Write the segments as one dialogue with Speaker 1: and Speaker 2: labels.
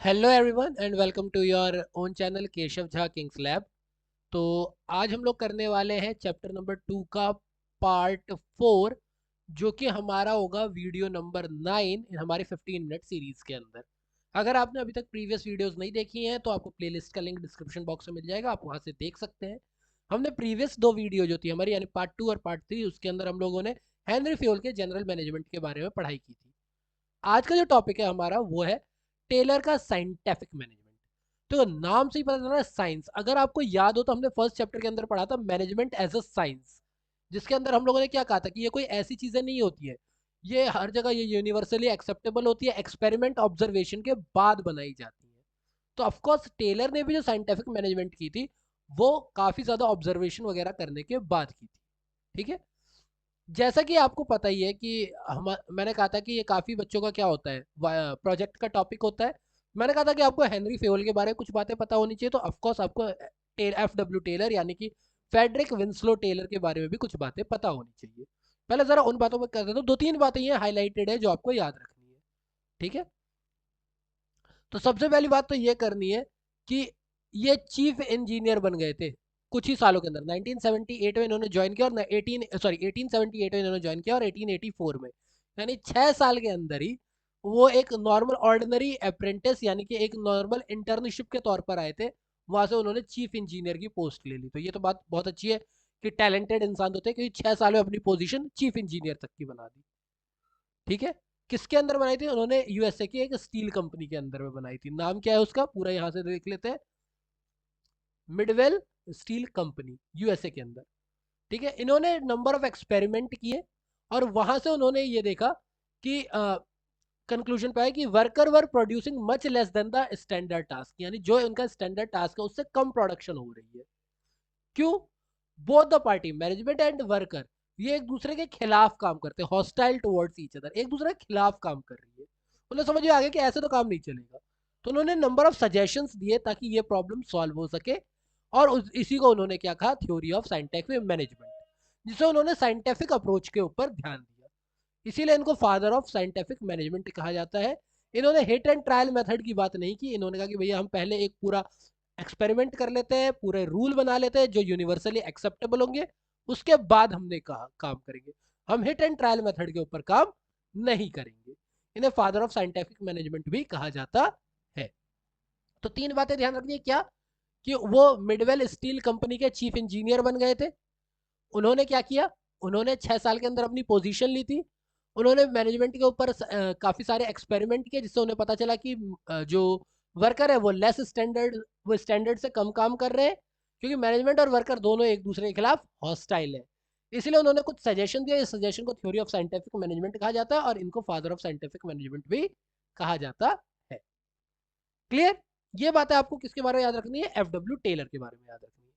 Speaker 1: Hello everyone and welcome to your own channel Keshav Jha Kings Lab. तो आज हम लोग करने वाले हैं चैप्टर नंबर 2 का पार्ट 4, जो कि हमारा होगा वीडियो नंबर 9 हमारे 15 मिनट सीरीज के अंदर। अगर आपने अभी तक प्रीवियस वीडियोस नहीं देखी हैं तो आपको प्लेलिस्ट का लिंक डिस्क्रिप्शन बॉक्स में मिल जाएगा, आप वहां से देख सकते हैं। हमने प्रीवियस 2 वीडियो जो थी हमारी, यानी पार्ट 2 और पार्ट 3, उसके अंदर हम लोगों ने हेनरी फ्योल के जनरल मैनेजमेंट के बारे में पढ़ाई की थी। आज का जो टॉपिक है हमारा वो है टेलर का साइंटिफिक मैनेजमेंट। तो नाम से ही पता चल रहा है साइंस। अगर आपको याद हो तो हमने फर्स्ट चैप्टर के अंदर पढ़ा था मैनेजमेंट एज अ साइंस, जिसके अंदर हम लोगों ने क्या कहा था कि ये कोई ऐसी चीजें नहीं होती है, ये हर जगह ये यूनिवर्सली एक्सेप्टेबल होती है, एक्सपेरिमेंट ऑब्जर्वेशन के बाद बनाई जाती है। तो ऑफकोर्स टेलर ने भी जो साइंटिफिक मैनेजमेंट की थी वो काफी ज्यादा ऑब्जर्वेशन वगैरह करने के बाद की थी। ठीक है। जैसा कि आपको पता ही है कि मैंने कहा था कि ये काफ़ी बच्चों का क्या होता है, प्रोजेक्ट का टॉपिक होता है। मैंने कहा था कि आपको हेनरी फेवल के बारे में कुछ बातें पता होनी चाहिए, तो ऑफकोर्स आपको FW टेलर यानी कि फेडरिक विंस्लो टेलर के बारे में भी कुछ बातें पता होनी चाहिए। पहले ज़रा उन बातों पर कर देता हूँ, 2-3 बातें ये हाईलाइटेड है जो आपको याद रखनी है। ठीक है। तो सबसे पहली बात तो ये करनी है कि ये चीफ इंजीनियर बन गए थे कुछ ही सालों के अंदर। 1978 में इन्होंने ज्वाइन किया और 1878 में इन्होंने ज्वाइन किया और 1884 में, यानी 6 साल के अंदर ही वो एक नॉर्मल ऑर्डिनरी अप्रेंटिस यानी कि एक नॉर्मल इंटर्नशिप के तौर पर आए थे। वहां से उन्होंने चीफ इंजीनियर की पोस्ट ले ली। तो ये तो बात बहुत अच्छी है कि टैलेंटेड इंसान होते हैं, क्योंकि 6 साल में अपनी पोजीशन चीफ इंजीनियर तक की बना दी। ठीक है। किसके अंदर बनाई थी उन्होंने? यूएसए की एक स्टील कंपनी के अंदर में बनाई थी। नाम क्या है उसका पूरा, यहां से देख लेते हैं। मिडवेल स्टील कंपनी, यूएसए के अंदर। ठीक है। इन्होंने नंबर ऑफ एक्सपेरिमेंट किए और वहां से उन्होंने ये देखा कि कंक्लूजन पाया कि worker were producing much less than the standard task, यानी जो उनका स्टैंडर्ड टास्क है उससे कम प्रोडक्शन हो रही है। क्यों? Both the party management and worker ये एक दूसरे के खिलाफ काम करते हैं, हॉस्टाइल टुवर्ड्स ईच अदर, एक दूसरे के खिलाफ काम कर रही है। उन्हें समझ में आ गया कि ऐसे तो काम नहीं चलेगा। तो उन्होंने नंबर ऑफ सजेशंस दिए ताकि ये प्रॉब्लम सॉल्व हो सके। और इसी को उन्होंने क्या कहा? थ्योरी ऑफ साइंटिफिक मैनेजमेंट, जिसे उन्होंने साइंटिफिक अप्रोच के ऊपर ध्यान दिया। इसीलिए इनको फादर ऑफ साइंटिफिक मैनेजमेंट कहा जाता है। इन्होंने हिट एंड ट्रायल मेथड की बात नहीं की। इन्होंने कहा कि भैया हम पहले एक पूरा एक्सपेरिमेंट कर लेते हैं, पूरे रूल बना लेते हैं जो यूनिवर्सली एक्सेप्टेबल होंगे, उसके बाद हमने कहा काम करेंगे। हम हिट एंड ट्रायल मेथड के ऊपर काम नहीं करेंगे। इन्हें फादर ऑफ साइंटिफिक मैनेजमेंट भी कहा जाता है। तो 3 बातें ध्यान रखनी है। क्या? कि वो मिडवेल स्टील कंपनी के चीफ इंजीनियर बन गए थे। उन्होंने क्या किया? उन्होंने 6 साल के अंदर अपनी पोजीशन ली थी। उन्होंने मैनेजमेंट के ऊपर काफी सारे एक्सपेरिमेंट किए, जिससे उन्हें पता चला कि जो वर्कर है वो लेस स्टैंडर्ड, वो स्टैंडर्ड से कम काम कर रहे हैं, क्योंकि मैनेजमेंट और वर्कर दोनों एक दूसरे के खिलाफ हॉस्टाइल है। इसलिए उन्होंने कुछ सजेशन दिया। इस सजेशन को थ्योरी ऑफ साइंटिफिक मैनेजमेंट कहा जाता है और इनको फादर ऑफ साइंटिफिक मैनेजमेंट भी कहा जाता है। क्लियर? ये बातें आपको किसके बारे में याद रखनी है? FW टेलर के बारे में याद रखनी है।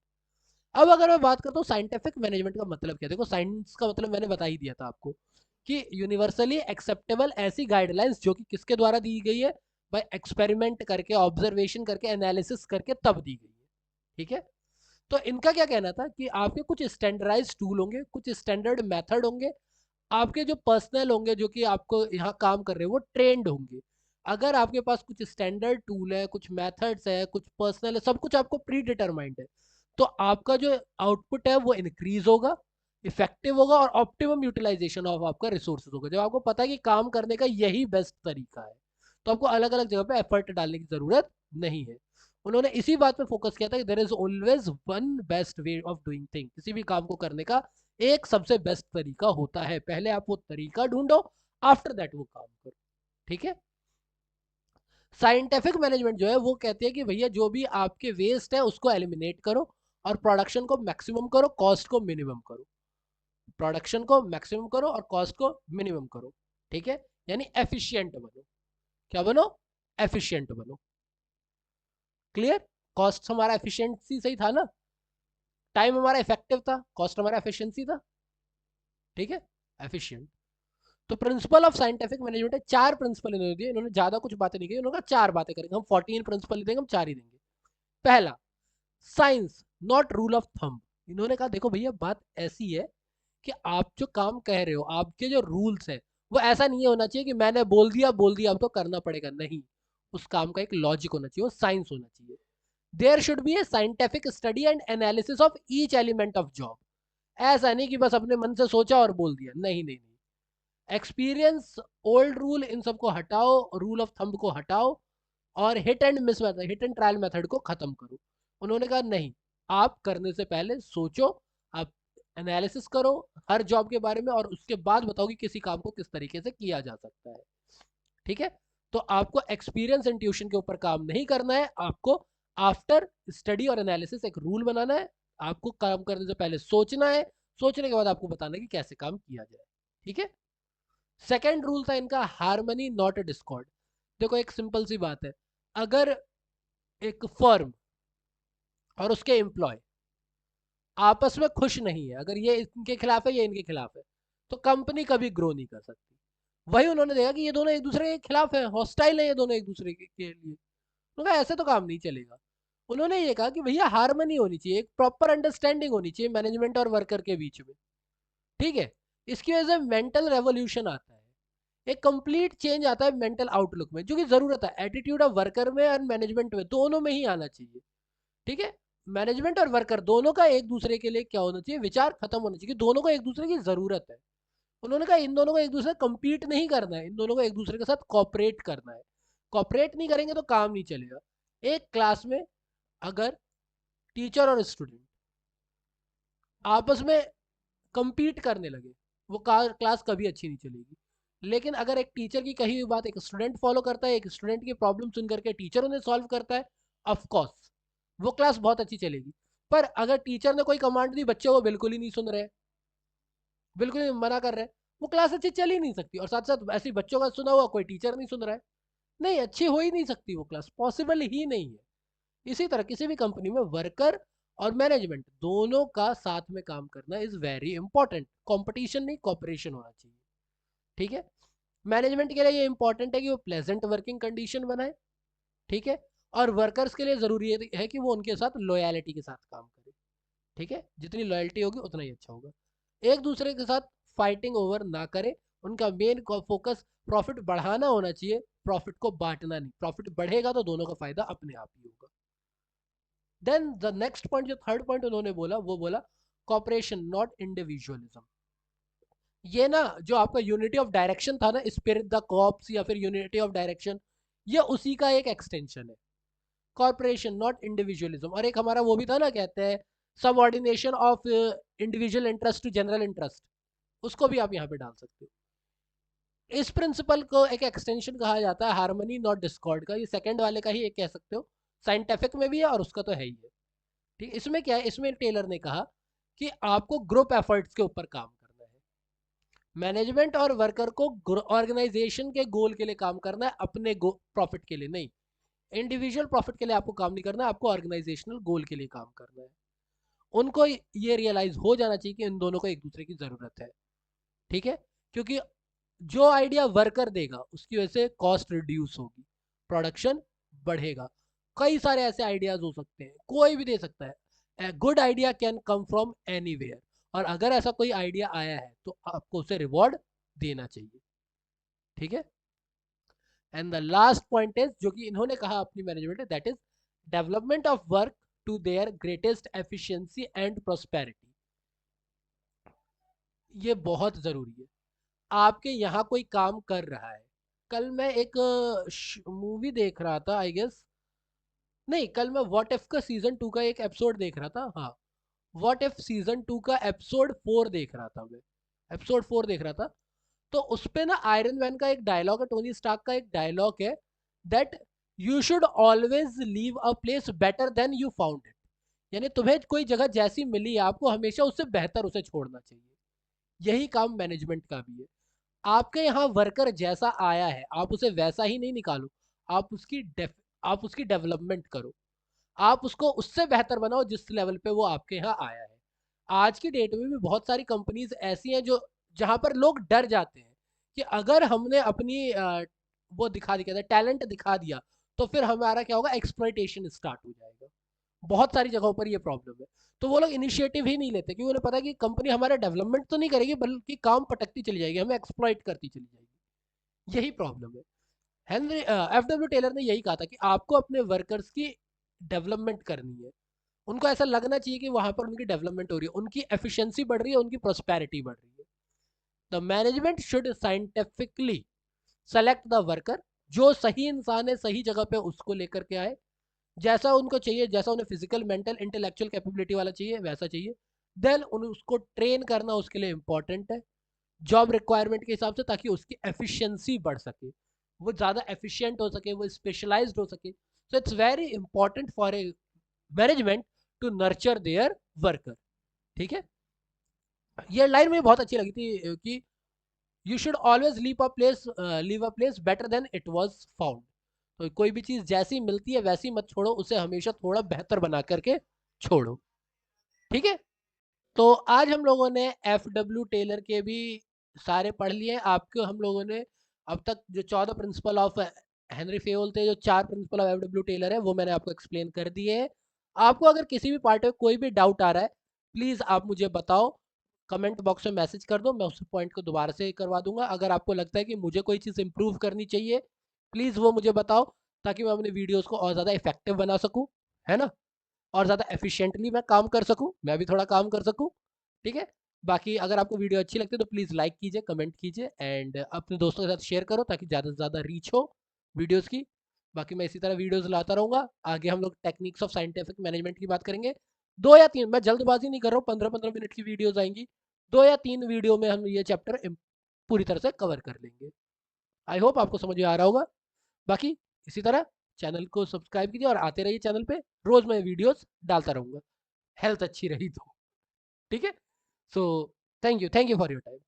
Speaker 1: अब अगर मैं बात करता हूँ साइंटिफिक मैनेजमेंट का मतलब क्या, देखो साइंस का मतलब मैंने बता ही दिया था आपको कि यूनिवर्सली एक्सेप्टेबल ऐसी गाइडलाइंस जो कि किसके द्वारा दी गई है? भाई एक्सपेरिमेंट करके, ऑब्जर्वेशन करके, एनालिसिस करके तब दी गई है। ठीक है। तो इनका क्या कहना था कि आपके कुछ स्टैंडर्डाइज टूल होंगे, कुछ स्टैंडर्ड मेथड होंगे, आपके जो पर्सनल होंगे जो कि आपको यहाँ काम कर रहे हैं वो ट्रेंड होंगे। अगर आपके पास कुछ स्टैंडर्ड टूल है, कुछ मेथड्स है, कुछ पर्सनल है, सब कुछ आपको प्री डिटरमाइंड है, तो आपका जो आउटपुट है वो इंक्रीज होगा, इफेक्टिव होगा और ऑप्टिमम यूटिलाइजेशन ऑफ आपका रिसोर्सेज होगा। जब आपको पता है कि काम करने का यही बेस्ट तरीका है, तो आपको अलग अलग जगह पे एफर्ट डालने की जरूरत नहीं है। उन्होंने इसी बात पे फोकस किया था कि there is always one best way of doing thing. किसी भी काम को करने का एक सबसे बेस्ट तरीका होता है, पहले आप वो तरीका ढूंढो, आफ्टर दैट वो काम करो। ठीक है। साइंटिफिक मैनेजमेंट जो है वो कहती है कि भैया जो भी आपके वेस्ट है उसको एलिमिनेट करो और प्रोडक्शन को मैक्सिमम करो, कॉस्ट को मिनिमम करो। प्रोडक्शन को मैक्सिमम करो और कॉस्ट को मिनिमम करो। ठीक है। यानी एफिशिएंट बनो। क्या बनो? एफिशिएंट बनो। क्लियर? कॉस्ट हमारा एफिशिएंसी सही था ना, टाइम हमारा इफेक्टिव था, कॉस्ट हमारा एफिशिएंसी था। ठीक है। एफिशिएंट। तो प्रिंसिपल ऑफ साइंटिफिक मैनेजमेंट है, 4 प्रिंसिपल इन्होंने दिए। इन्होंने ज्यादा कुछ बातें नहीं की, उन्होंने कहा 4 बातें करेंगे हम, 14 प्रिंसिपल देंगे, हम 4 ही देंगे। पहला, science not rule of thumb. इन्होंने कहा देखो भैया बात ऐसी है कि आप जो काम कह रहे हो, आपके जो रूल्स है वो ऐसा नहीं होना चाहिए कि मैंने बोल दिया अब तो करना पड़ेगा। नहीं, उस काम का एक लॉजिक होना चाहिए, वो साइंस होना चाहिए। There should be a scientific study and analysis of each element of job. ऐसा नहीं कि बस अपने मन से सोचा और बोल दिया, नहीं नहीं नहीं। एक्सपीरियंस, ओल्ड रूल, इन सबको हटाओ, रूल ऑफ थंब को हटाओ, और hit and miss method, hit and trial method को खत्म करो। उन्होंने कहा नहीं, आप करने से पहले सोचो, आप एनालिसिस करो हर जॉब के बारे में, और उसके बाद बताओ कि किसी काम को किस तरीके से किया जा सकता है। ठीक है, तो आपको एक्सपीरियंस एंड ट्यूशन के ऊपर काम नहीं करना है, आपको आफ्टर स्टडी और एनालिसिस एक रूल बनाना है। आपको काम करने से पहले सोचना है, सोचने के बाद आपको बताना है कि कैसे काम किया जाए। ठीक है, सेकेंड रूल था इनका हार्मनी नॉट डिस्कॉर्ड। देखो एक सिंपल सी बात है, अगर एक फर्म और उसके एम्प्लॉय आपस में खुश नहीं है, अगर ये इनके खिलाफ है ये इनके खिलाफ है, तो कंपनी कभी ग्रो नहीं कर सकती। वही उन्होंने देखा कि ये दोनों एक दूसरे के खिलाफ है, हॉस्टाइल है ये दोनों एक दूसरे के लिए, तो ऐसे तो काम नहीं चलेगा। उन्होंने ये कहा कि भैया हार्मनी होनी चाहिए, एक प्रॉपर अंडरस्टैंडिंग होनी चाहिए मैनेजमेंट और वर्कर के बीच में। ठीक है, इसकी वजह से मेंटल रेवोल्यूशन आता है, एक कंप्लीट चेंज आता है मेंटल आउटलुक में, जो कि जरूरत है एटीट्यूड ऑफ वर्कर में और मैनेजमेंट में, दोनों में ही आना चाहिए। ठीक है, मैनेजमेंट और वर्कर दोनों का एक दूसरे के लिए क्या होना चाहिए, विचार खत्म होना चाहिए कि दोनों को एक दूसरे की जरूरत है। उन्होंने कहा इन दोनों को एक दूसरे कम्पीट नहीं करना है, इन दोनों को एक दूसरे के साथ कॉपरेट करना है। कॉपरेट नहीं करेंगे तो काम नहीं चलेगा। एक क्लास में अगर टीचर और स्टूडेंट आपस में कम्पीट करने लगे, वो क्लास कभी अच्छी नहीं चलेगी। लेकिन अगर एक टीचर की कही हुई बात एक स्टूडेंट फॉलो करता है, एक स्टूडेंट की प्रॉब्लम सुन करके टीचर उन्हें सॉल्व करता है, ऑफ कोर्स वो क्लास बहुत अच्छी चलेगी। पर अगर टीचर ने कोई कमांड दी, बच्चे वो बिल्कुल ही नहीं सुन रहे, बिल्कुल ही मना कर रहे हैं, वो क्लास अच्छी चल ही नहीं सकती। और साथ साथ ऐसे बच्चों का सुना हुआ कोई टीचर नहीं सुन रहा है, नहीं अच्छी हो ही नहीं सकती वो क्लास, पॉसिबल ही नहीं है। इसी तरह किसी भी कंपनी में वर्कर और मैनेजमेंट दोनों का साथ में काम करना इज वेरी इंपॉर्टेंट, कंपटीशन नहीं कॉपरेशन होना चाहिए। ठीक है, मैनेजमेंट के लिए ये इंपॉर्टेंट है कि वो प्लेजेंट वर्किंग कंडीशन बनाए। ठीक है, और वर्कर्स के लिए जरूरी है कि वो उनके साथ लॉयलिटी के साथ काम करे। ठीक है, जितनी लॉयल्टी होगी उतना ही अच्छा होगा। एक दूसरे के साथ फाइटिंग ओवर ना करे, उनका मेन फोकस प्रॉफिट बढ़ाना होना चाहिए, प्रॉफिट को बांटना नहीं। प्रॉफिट बढ़ेगा तो दोनों का फायदा अपने आप ही होगा। देन द नेक्स्ट पॉइंट, जो थर्ड पॉइंट उन्होंने बोला, वो बोला कॉपरेशन नॉट इंडिविजुअलिज्म। ये ना जो आपका यूनिटी ऑफ डायरेक्शन था ना, स्पिरिट द कॉप्स या फिर यूनिटी ऑफ डायरेक्शन, ये उसी का एक एक्सटेंशन है। Corporation not individualism. और एक हमारा वो भी था ना, कहते हैं subordination of individual interest to general interest, उसको भी आप यहाँ पे डाल सकते हो। इस प्रिंसिपल को एक एक्सटेंशन कहा जाता है हार्मनी नॉट डिस्कॉर्ड का, ये सेकंड वाले का ही एक कह सकते हो, साइंटिफिक में भी है और उसका तो है ही है। ठीक, इसमें क्या है, इसमें टेलर ने कहा कि आपको ग्रुप एफर्ट्स के ऊपर काम करना है। मैनेजमेंट और वर्कर को ऑर्गेनाइजेशन के गोल के लिए काम करना है, अपने प्रॉफिट के लिए नहीं। इंडिविजुअल प्रॉफिट के लिए आपको काम नहीं करना है, आपको ऑर्गेनाइजेशनल गोल के लिए काम करना है। उनको ये रियलाइज हो जाना चाहिए कि इन दोनों को एक दूसरे की जरूरत है। ठीक है, क्योंकि जो आइडिया वर्कर देगा उसकी वजह से कॉस्ट रिड्यूस होगी, प्रोडक्शन बढ़ेगा। कई सारे ऐसे आइडियाज हो सकते हैं, कोई भी दे सकता है, good idea can come from anywhere. और अगर ऐसा कोई आइडिया आया है तो आपको उसे रिवॉर्ड देना चाहिए। ठीक है, and the last point is, जो कि इन्होंने कहा अपनी management, that is development of work to their greatest efficiency and prosperity. ये बहुत जरूरी है। आपके यहाँ कोई काम कर रहा है, कल मैं एक मूवी देख रहा था, आई गेस, नहीं कल मैं व्हाट इफ का सीजन 2 का एक एपिसोड देख रहा था, हाँ, व्हाट इफ सीजन 2 का एपिसोड 4 देख रहा था मैं, एपिसोड 4 देख रहा था। तो उस पे ना आयरन मैन का एक डायलॉग है, टोनी स्टार्क का एक डायलॉग है, that you should always leave a place better than you found it. यानी तुम्हें कोई जगह जैसी मिली आपको हमेशा उससे बेहतर उसे छोड़ना चाहिए। यही काम मैनेजमेंट का भी है। आपके यहाँ वर्कर जैसा आया है आप उसे वैसा ही नहीं निकालो, आप उसकी डेवलपमेंट करो, आप उसको उससे बेहतर बनाओ जिस लेवल पे वो आपके यहाँ आया है। आज की डेट में भी बहुत सारी कंपनीज ऐसी हैं जो जहां पर लोग डर जाते हैं कि अगर हमने अपनी वो दिखा दिया टैलेंट दिखा दिया तो फिर हमारा क्या होगा, एक्सप्लॉइटेशन स्टार्ट हो जाएगा। बहुत सारी जगहों पर ये प्रॉब्लम है। तो वो लोग इनिशिएटिव ही नहीं लेते, क्योंकि उन्हें पता है कि कंपनी हमारा डेवलपमेंट तो नहीं करेगी बल्कि काम पटकती चली जाएगी, हमें एक्सप्लॉइट करती चली जाएगी। यही प्रॉब्लम है। Henry F.W.. टेलर ने यही कहा था कि आपको अपने वर्कर्स की डेवलपमेंट करनी है। उनको ऐसा लगना चाहिए कि वहाँ पर उनकी डेवलपमेंट हो रही है, उनकी एफिशिएंसी बढ़ रही है, उनकी प्रॉस्पेरिटी बढ़ रही है। The management should scientifically select the worker, जो सही इंसान है सही जगह पे उसको लेकर के आए, जैसा उनको चाहिए, जैसा उन्हें फिजिकल मेंटल इंटेलेक्चुअल कैपेबिलिटी वाला चाहिए वैसा चाहिए। देन उन्हें उसको ट्रेन करना उसके लिए इंपॉर्टेंट है जॉब रिक्वायरमेंट के हिसाब से, ताकि उसकी एफिशिएंसी बढ़ सके, वो ज़्यादा एफिशिएंट हो सके, वो स्पेशलाइज्ड हो सके। So it's very important for a management to nurture their worker. ठीक है, ये लाइन मुझे बहुत अच्छी लगी थी कि you should always leave a place better than it was found. तो कोई भी चीज़ जैसी मिलती है वैसी मत छोड़ो, उसे हमेशा थोड़ा बेहतर बना करके छोड़ो। ठीक है, तो आज हम लोगों ने एफ.डब्ल्यू. टेलर के भी सारे पढ़ लिए। आपको हम लोगों ने अब तक जो 14 प्रिंसिपल ऑफ हेनरी फेयोल थे, जो 4 प्रिंसिपल ऑफ एफ.डब्ल्यू. टेलर है, वो मैंने आपको एक्सप्लेन कर दिए हैं। आपको अगर किसी भी पार्ट में कोई भी डाउट आ रहा है, प्लीज़ आप मुझे बताओ, कमेंट बॉक्स में मैसेज कर दो, मैं उस पॉइंट को दोबारा से करवा दूंगा। अगर आपको लगता है कि मुझे कोई चीज़ इंप्रूव करनी चाहिए, प्लीज़ वो मुझे बताओ, ताकि मैं अपने वीडियोज़ को और ज़्यादा इफेक्टिव बना सकूँ, है ना, और ज़्यादा एफिशिएंटली मैं काम कर सकूँ, मैं भी थोड़ा काम कर सकूँ। ठीक है, बाकी अगर आपको वीडियो अच्छी लगती है तो प्लीज़ लाइक कीजिए, कमेंट कीजिए एंड अपने दोस्तों के साथ शेयर करो, ताकि ज़्यादा से ज़्यादा रीच हो वीडियोज़ की। बाकी मैं इसी तरह वीडियोज़ लाता रहूँगा। आगे हम लोग टेक्निक्स ऑफ साइंटिफिक मैनेजमेंट की बात करेंगे। 2 या 3, मैं जल्दबाजी नहीं कर रहा हूँ, 15-15 मिनट की वीडियोज़ आएँगी। 2 या 3 वीडियो में हम ये चैप्टर पूरी तरह से कवर कर लेंगे। आई होप आपको समझ में आ रहा होगा। बाकी इसी तरह चैनल को सब्सक्राइब कीजिए और आते रहिए चैनल पे, रोज़ मैं वीडियोज़ डालता रहूँगा, हेल्थ अच्छी रही तो। ठीक है, so thank you for your time.